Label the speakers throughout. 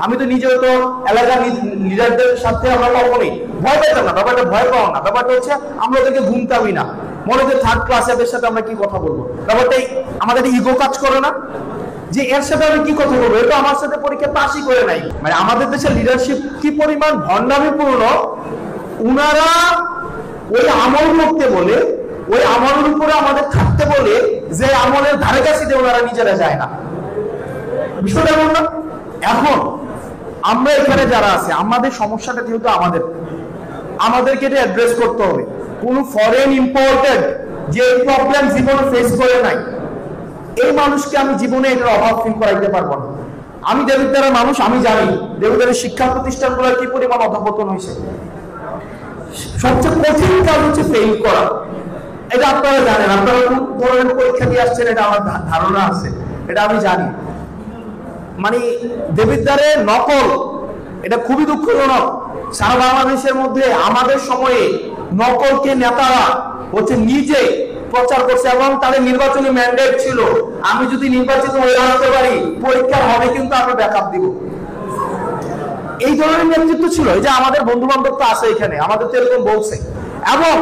Speaker 1: আমি তো নিজেও তো এলাকার লিডারদের সাথে আমরা কখনোই ভয় পেতাম না, ব্যাপারটা ভয় পাওয়া না, ব্যাপারটা হচ্ছে আমরা ওদেরকে ঘুমতামই না। মনে যে থার্ড ক্লাসের সাথে আমরা কি কথা বলবো, ব্যাপারটাই আমাদের ইগো কাজ করে না যে এর সাথে আমি কি কথা বলবো, এটা আমার সাথে পরীক্ষা পাশই করে নাই। মানে আমাদের দেশের লিডারশিপ কি পরিমাণ ভণ্ডামিপূর্ণ, উনারা ওই আমল করতে বলে, ওই আমলের উপরে আমাদের থাকতে বলে, যে আমলের ধারে কাছে ওনারা নিজেরা যায় না। বিষয়টা এমন না। এখন আমরা এখানে যারা আছে, আমাদের সমস্যাটা যেহেতু আমাদেরকে এটা অ্যাড্রেস করতে হবে। কোন ফরেন ইম্পোর্টেড যে প্রবলেম জীবনে ফেস করে নাই, এই মানুষকে আমি জীবনে এটার অভাব ফিল করাইতে পারবো না। আমি দেবিদ্বারের মানুষ, আমি জানি দেবিদ্বারের শিক্ষা প্রতিষ্ঠানগুলোর কি পরিমাণ অধঃপতন হয়েছে। সবচেয়ে কঠিন কাজ হচ্ছে ফেল করা। এটা আপনারা জানেন, আপনারা কোন ধরনের পরীক্ষা দিয়ে আসছেন এটা আমার ধারণা আছে, এটা আমি জানি। মানে দেবিদ্বারের নকল, এটা খুবই দুঃখজনক। সারা বাংলাদেশের মধ্যে আমাদের সময়ে নকলকে নেতারা হচ্ছে নিজে প্রচার করছে এবং তাদের নির্বাচনী ম্যান্ডেট ছিল, আমি যদি নির্বাচিত হয়ে আসতে পারি পরীক্ষার হবে কিন্তু আমি ব্যাকআপ দিব। এই ধরনের নেতৃত্ব ছিল। এই যে আমাদের বন্ধু বান্ধব তো আছে এখানে, আমাদের তো এরকম বলছে। এবং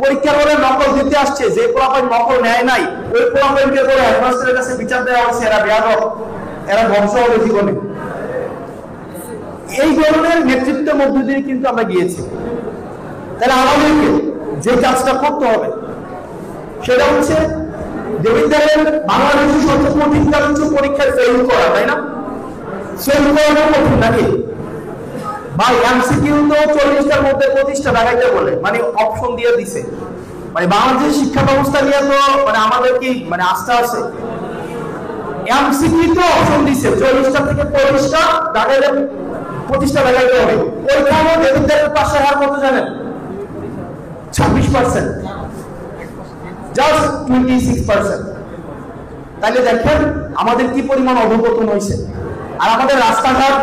Speaker 1: পরীক্ষার হলে নকল দিতে আসছে, যে পোলাপাইন নকল নেয় নাই ওই পোলাপাইনকে করে হেডমাস্টারের কাছে বিচার দেওয়া হচ্ছে, এরা বেয়াদব, এরা ধ্বংস হবে জীবনে। এই ধরনের নেতৃত্বের মধ্য দিয়ে কিন্তু আমরা গিয়েছি। তাহলে আমাদেরকে যে কাজটা করতে হবে সেটা হচ্ছে, দেবিদ্বারের বাংলাদেশের সবচেয়ে কঠিন কাজ হচ্ছে পরীক্ষায় ফেল করা, তাই না? ফেল করাটা কঠিন নাকি ভাই? এমসিকিউ তো 40টার মধ্যে 25টা দেখাইতে বলে, মানে অপশন দিয়ে দিছে। মানে বাংলাদেশের শিক্ষা ব্যবস্থা নিয়ে তো মানে আমাদের কি মানে আস্থা আছে? এমসিকিউ তো অপশন দিছে 40টা থেকে 40টা দেখাইলে 25টা দেখাইতে হবে। ওইখানে দেবিদ্বারের পাশে হার কত জানেন? 26%, জাস্ট 26%। তাহলে দেখেন আমাদের কি পরিমাণ অধঃপতন হয়েছে। আর আমাদের রাস্তাঘাট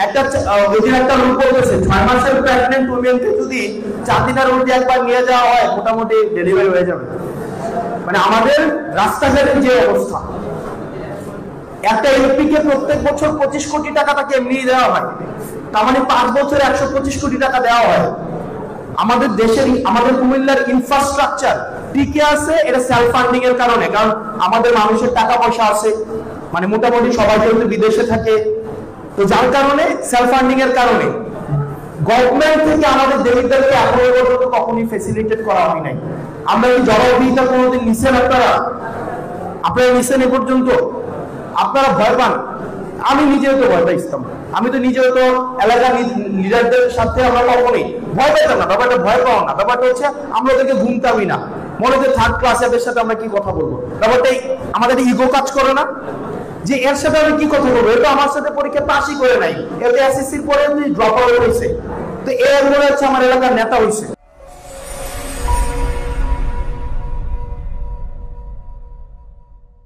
Speaker 1: একটা রুল করতেছে, 6 মাসের প্রেগন্যান্ট উইমেনকে যদি 4 দিনের রুটি একবার নিয়ে যাওয়া হয় মোটামুটি ডেলিভারি হয়ে যাবে। মানে আমাদের রাস্তাঘাটের যে অবস্থা, একটা এমপি কে প্রত্যেক বছর 25 কোটি টাকা তাকে এমনি দেওয়া হয়, তার মানে 5 বছরে 125 কোটি টাকা দেওয়া হয়। আমাদের দেশের, আমাদের কুমিল্লার ইনফ্রাস্ট্রাকচার টিকে আছে, এটা সেলফ ফান্ডিং এর কারণে। কারণ আমাদের মানুষের টাকা পয়সা আছে, মানে মোটামুটি সবাই কিন্তু বিদেশে থাকে, তো যার কারণে সেলফ ফান্ডিং এর কারণে গভর্নমেন্ট থেকে আমাদের দেবিদ্বারকে এখনো পর্যন্ত কখনোই ফ্যাসিলিটেট করা হয় নাই। আমরা এই জবাবদিহিতা কোনোদিন নিছেন আপনারা নিছেন এ পর্যন্ত? আপনারা ভয় পান। আমি নিজেও তো ভয় পাইছিলাম, আমি তো নিজেও তো এলাকার লিডারদের সাথে আমরা কখনোই ভয় পেতাম না, ব্যাপারটা ভয় পাওয়া না, ব্যাপারটা হচ্ছে আমরা ওদেরকে ঘুমতামই না। মনে যে থার্ড ক্লাসের সাথে আমরা কি কথা বলবো, ব্যাপারটাই আমাদের ইগো কাজ করে না যে এর সাথে আমি কি কথা বলবো, এটা আমার সাথে পরীক্ষা পাশই করে নাই, এতে এসএসসির পরে ড্রপ আউট হয়েছে, তো এর মনে হচ্ছে আমার এলাকার নেতা হয়েছে।